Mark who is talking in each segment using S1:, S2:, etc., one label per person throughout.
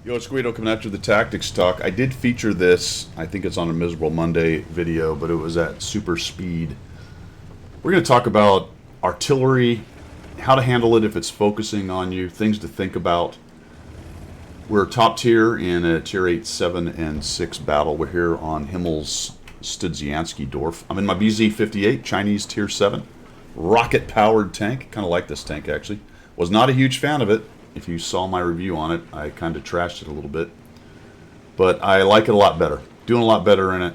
S1: Yo, it's Guido coming after the tactics talk. I did feature this, I think it's on a Miserable Monday video, but it was at super speed. We're going to talk about artillery, how to handle it if it's focusing on you, things to think about. We're top tier in a tier 8, 7, and 6 battle. We're here on Himmel's Studzianski Dorf. I'm in my BZ-58, Chinese tier 7, rocket-powered tank. Kind of like this tank, actually. Was not a huge fan of it. If you saw my review on it, I kind of trashed it a little bit. But I like it a lot better. Doing a lot better in it.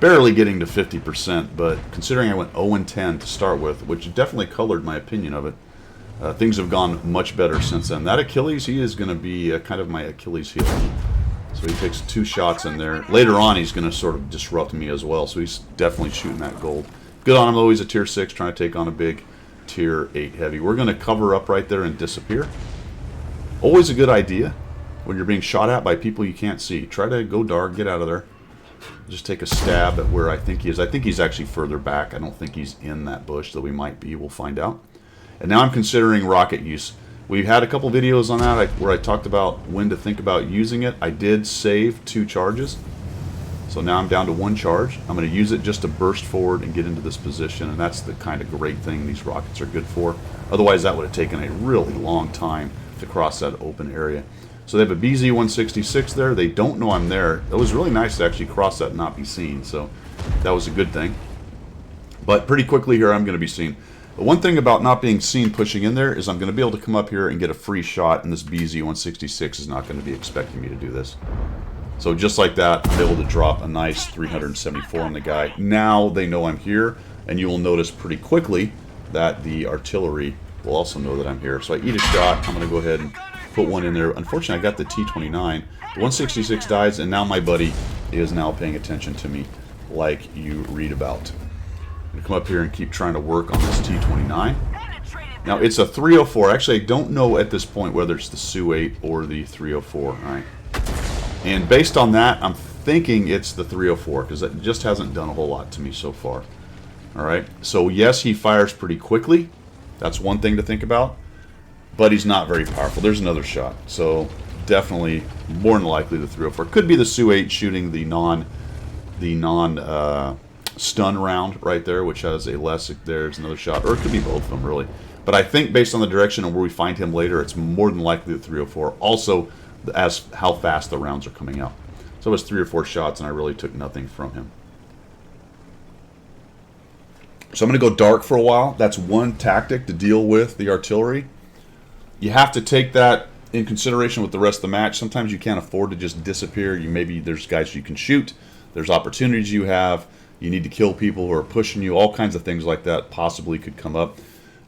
S1: Barely getting to 50%, but considering I went 0-10 to start with, which definitely colored my opinion of it, things have gone much better since then. That Achilles, he is going to be kind of my Achilles heel. So he takes 2 shots in there. Later on, he's going to sort of disrupt me as well, so he's definitely shooting that gold. Good on him, though. He's a tier 6, trying to take on a big tier 8 heavy. We're going to cover up right there and disappear. Always a good idea when you're being shot at by people you can't see. Try to go dark, get out of there. Just take a stab at where I think he is. I think he's actually further back. I don't think he's in that bush, though he might be. We'll find out. And now I'm considering rocket use. We've had a couple videos on that where I talked about when to think about using it. I did save 2 charges. So now I'm down to 1 charge. I'm going to use it just to burst forward and get into this position. And that's the kind of great thing these rockets are good for. Otherwise, that would have taken a really long time to cross that open area. So they have a BZ-166 there. They don't know I'm there. It was really nice to actually cross that and not be seen. So that was a good thing. But pretty quickly here, I'm going to be seen. The one thing about not being seen pushing in there is I'm going to be able to come up here and get a free shot, and this BZ-166 is not going to be expecting me to do this. So just like that, I'm able to drop a nice 374 on the guy. Now they know I'm here, and you will notice pretty quickly that the artillery will also know that I'm here. So I eat a shot. I'm going to go ahead and put one in there. Unfortunately, I got the T-29. The 166 dies, and now my buddy is now paying attention to me like you read about. I'm going to come up here and keep trying to work on this T-29. Now, it's a 304. Actually, I don't know at this point whether it's the Su-8 or the 304. All right. And based on that, I'm thinking it's the 304 because it just hasn't done a whole lot to me so far. All right. So, yes, he fires pretty quickly. That's one thing to think about, but he's not very powerful. There's another shot, so definitely more than likely the 304. Could be the Su-8 shooting the non stun round right there, which has a less. There's another shot, or it could be both of them really. But I think based on the direction and where we find him later, it's more than likely the 304. Also, as how fast the rounds are coming out. So it was 3 or 4 shots, and I really took nothing from him. So I'm going to go dark for a while. That's one tactic to deal with the artillery. You have to take that in consideration with the rest of the match. Sometimes you can't afford to just disappear. Maybe there's guys you can shoot. There's opportunities you have. You need to kill people who are pushing you. All kinds of things like that possibly could come up.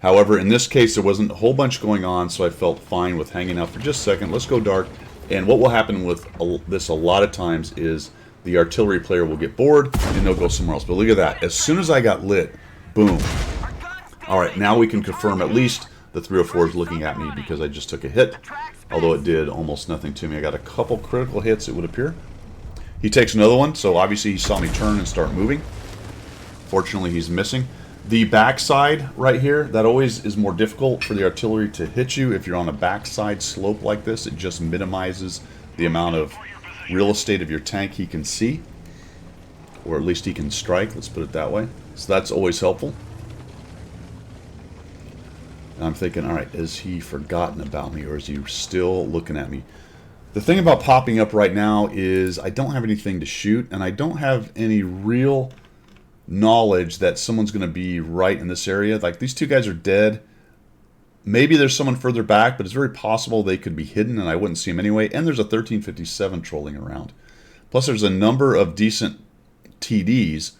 S1: However, in this case, there wasn't a whole bunch going on, so I felt fine with hanging out for just a second. Let's go dark. And what will happen with this a lot of times is the artillery player will get bored and they'll go somewhere else. But look at that. As soon as I got lit, boom. All right, now we can confirm at least the 304 is looking at me because I just took a hit, although it did almost nothing to me. I got a couple critical hits, it would appear. He takes another one, so obviously he saw me turn and start moving. Fortunately, he's missing. The backside right here, that always is more difficult for the artillery to hit you. If you're on a backside slope like this, it just minimizes the amount of real estate of your tank he can see, or at least he can strike, let's put it that way. So that's always helpful. And I'm thinking, all right, has he forgotten about me or is he still looking at me? The thing about popping up right now is I don't have anything to shoot, and I don't have any real knowledge that someone's going to be right in this area. Like, these 2 guys are dead. Maybe there's someone further back, but it's very possible they could be hidden and I wouldn't see them anyway. And there's a 1357 trolling around. Plus, there's a number of decent TDs,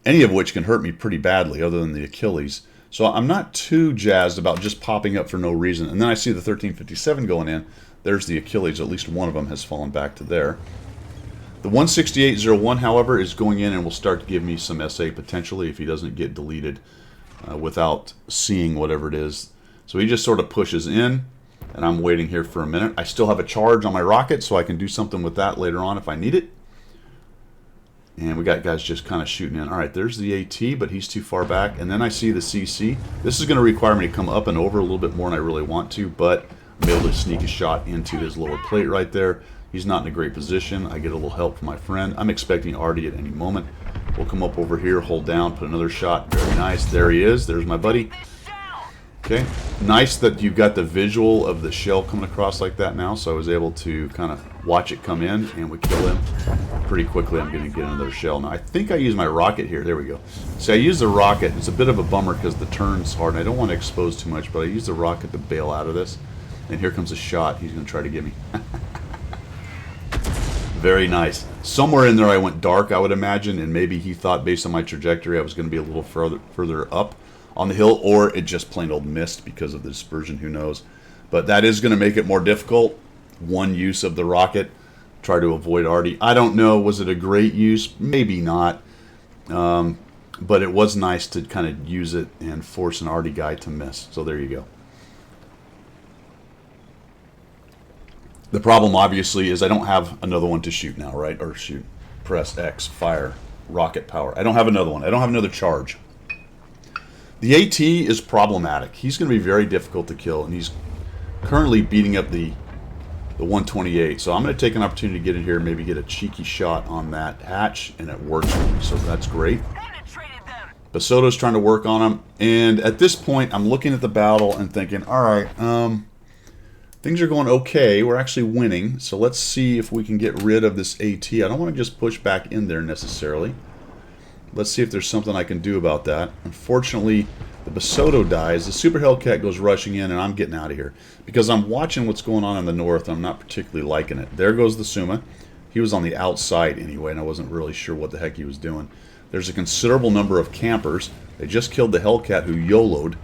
S1: any of which can hurt me pretty badly other than the Achilles. So I'm not too jazzed about just popping up for no reason. And then I see the 1357 going in. There's the Achilles. At least one of them has fallen back to there. The 168.01, however, is going in and will start to give me some SA potentially if he doesn't get deleted without seeing whatever it is. So he just sort of pushes in, and I'm waiting here for a minute. I still have a charge on my rocket, so I can do something with that later on if I need it. And we got guys just kind of shooting in. All right, there's the AT, but he's too far back. And then I see the CC. This is going to require me to come up and over a little bit more than I really want to, but I'm able to sneak a shot into his lower plate right there. He's not in a great position. I get a little help from my friend. I'm expecting Arty at any moment. We'll come up over here, hold down, put another shot. Very nice. There he is. There's my buddy. Okay. Nice that you've got the visual of the shell coming across like that now, so I was able to kind of watch it come in, and we kill him pretty quickly. I'm going to get another shell. Now, I think I use my rocket here. There we go. See, I use the rocket. It's a bit of a bummer because the turn's hard, and I don't want to expose too much, but I use the rocket to bail out of this. And here comes a shot. He's going to try to get me. Very nice. Somewhere in there I went dark, I would imagine, and maybe he thought based on my trajectory I was going to be a little further up on the hill, or it just plain old missed because of the dispersion, who knows. But that is going to make it more difficult. One use of the rocket, try to avoid Arty. I don't know, was it a great use? Maybe not. But it was nice to kind of use it and force an Arty guy to miss. So there you go. The problem, obviously, is I don't have another one to shoot now, right? Or shoot. Press X, fire, rocket power. I don't have another one. I don't have another charge. The AT is problematic. He's going to be very difficult to kill, and he's currently beating up the 128. So I'm going to take an opportunity to get in here and maybe get a cheeky shot on that hatch, and it works for me, so that's great. Basoto's trying to work on him, and at this point, I'm looking at the battle and thinking, all right, things are going okay. We're actually winning, so let's see if we can get rid of this AT. I don't want to just push back in there necessarily. Let's see if there's something I can do about that. Unfortunately, the Basoto dies. The Super Hellcat goes rushing in, and I'm getting out of here. Because I'm watching what's going on in the north, and I'm not particularly liking it. There goes the Suma. He was on the outside anyway, and I wasn't really sure what the heck he was doing. There's a considerable number of campers. They just killed the Hellcat who YOLO'd,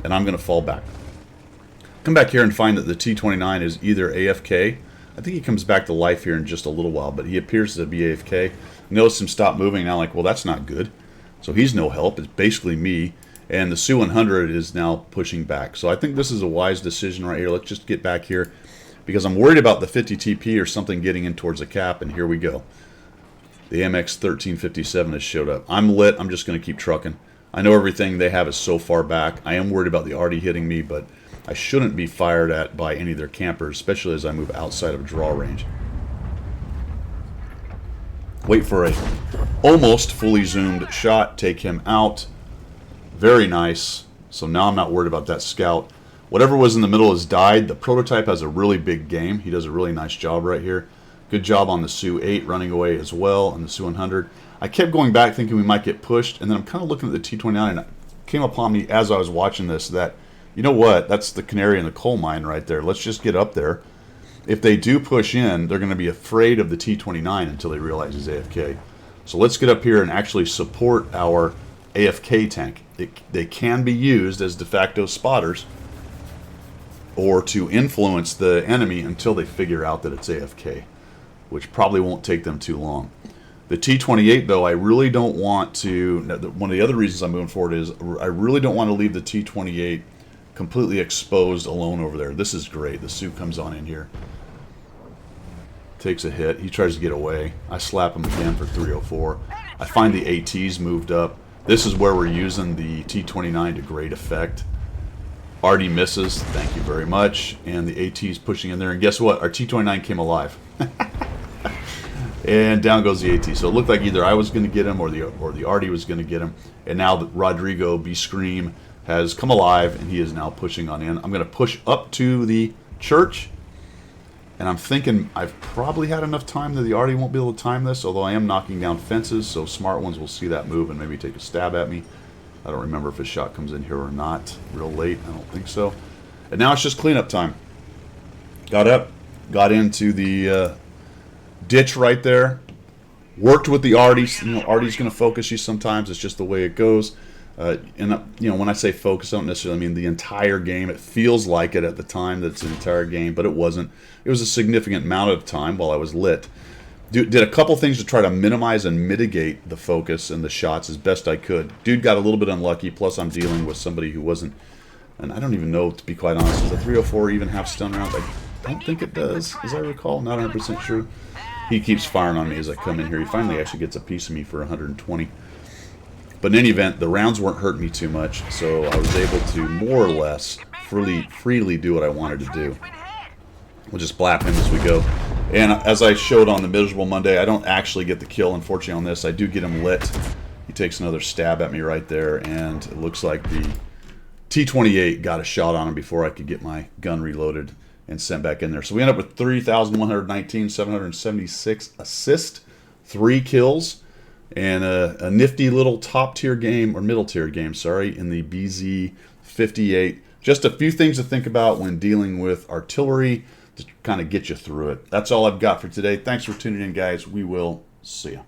S1: and I'm going to fall back. Come back here and find that the T-29 is either AFK. I think he comes back to life here in just a little while, but he appears to be AFK. Notice him stop moving, and I'm like, well, that's not good. So he's no help. It's basically me. And the Su-100 is now pushing back. So I think this is a wise decision right here. Let's just get back here because I'm worried about the 50 TP or something getting in towards the cap, and here we go. The MX-1357 has showed up. I'm lit. I'm just going to keep trucking. I know everything they have is so far back. I am worried about the Arty hitting me, but I shouldn't be fired at by any of their campers, especially as I move outside of draw range. Wait for a almost fully zoomed shot. Take him out. Very nice. So now I'm not worried about that scout. Whatever was in the middle has died. The prototype has a really big game. He does a really nice job right here. Good job on the Su-8 running away as well, and the Su-100. I kept going back thinking we might get pushed, and then I'm kind of looking at the T-29, and it came upon me as I was watching this that, you know what, that's the canary in the coal mine right there. Let's just get up there. If they do push in, they're going to be afraid of the T-29 until they realize he's AFK. So let's get up here and actually support our AFK tank. They can be used as de facto spotters or to influence the enemy until they figure out that it's AFK, which probably won't take them too long. The T-28, though, I really don't want to... One of the other reasons I'm moving forward is I really don't want to leave the T-28 completely exposed alone over there. This is great. The Su comes on in here. Takes a hit. He tries to get away. I slap him again for 304. I find the ATs moved up. This is where we're using the T-29 to great effect. Arty misses. Thank you very much. And the AT's pushing in there. And guess what? Our T-29 came alive. And down goes the AT. So it looked like either I was going to get him or the Arty was going to get him. And now that Rodrigo B. Scream has come alive, and he is now pushing on in. I'm going to push up to the church. And I'm thinking I've probably had enough time that the Arty won't be able to time this, although I am knocking down fences, so smart ones will see that move and maybe take a stab at me. I don't remember if a shot comes in here or not. Real late, I don't think so. And now it's just cleanup time. Got up, got into the ditch right there, worked with the Arty. You know, Arty's going to focus you sometimes. It's just the way it goes. And you know, when I say focus, I don't necessarily mean the entire game. It feels like it at the time that it's an entire game, but it wasn't. It was a significant amount of time while I was lit. Did a couple things to try to minimize and mitigate the focus and the shots as best I could. Dude got a little bit unlucky, plus I'm dealing with somebody who wasn't, and I don't even know, to be quite honest, does the 304 even have stun rounds? I don't think it does, as I recall. Not 100% sure. He keeps firing on me as I come in here. He finally actually gets a piece of me for 120. But in any event, the rounds weren't hurting me too much, so I was able to more or less freely do what I wanted to do. We'll just blap him as we go. And as I showed on the Miserable Monday, I don't actually get the kill, unfortunately, on this. I do get him lit. He takes another stab at me right there, and it looks like the T-28 got a shot on him before I could get my gun reloaded and sent back in there. So we end up with 3,119, 776 assists, 3 kills, and a nifty little top-tier game, or middle-tier game, sorry, in the BZ-58. Just a few things to think about when dealing with artillery to kind of get you through it. That's all I've got for today. Thanks for tuning in, guys. We will see you.